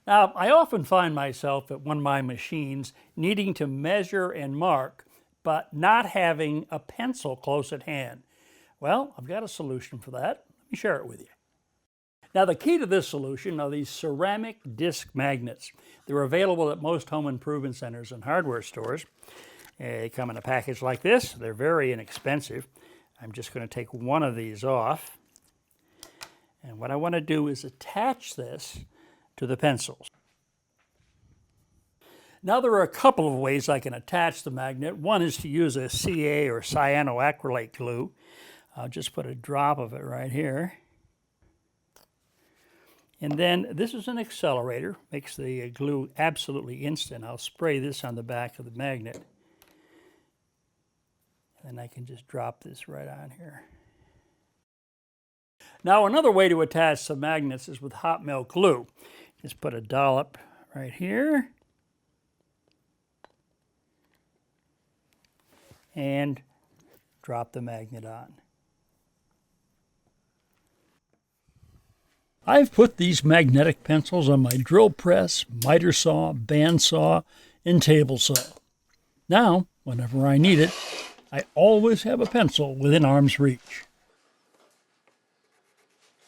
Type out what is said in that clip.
Now, I often find myself at one of my machines needing to measure and mark, but not having a pencil close at hand. Well, I've got a solution for that. Let me share it with you. Now, the key to this solution are these ceramic disc magnets. They're available at most home improvement centers and hardware stores. They come in a package like this. They're very inexpensive. I'm just going to take one of these off. And what I want to do is attach this to the pencils. Now, there are a couple of ways I can attach the magnet. One is to use a CA or cyanoacrylate glue. I'll just put a drop of it right here. And then this is an accelerator, makes the glue absolutely instant. I'll spray this on the back of the magnet. And then I can just drop this right on here. Now, another way to attach the magnets is with hot melt glue. Just put a dollop right here. And drop the magnet on. I've put these magnetic pencils on my drill press, miter saw, bandsaw, and table saw. Now, whenever I need it, I always have a pencil within arm's reach.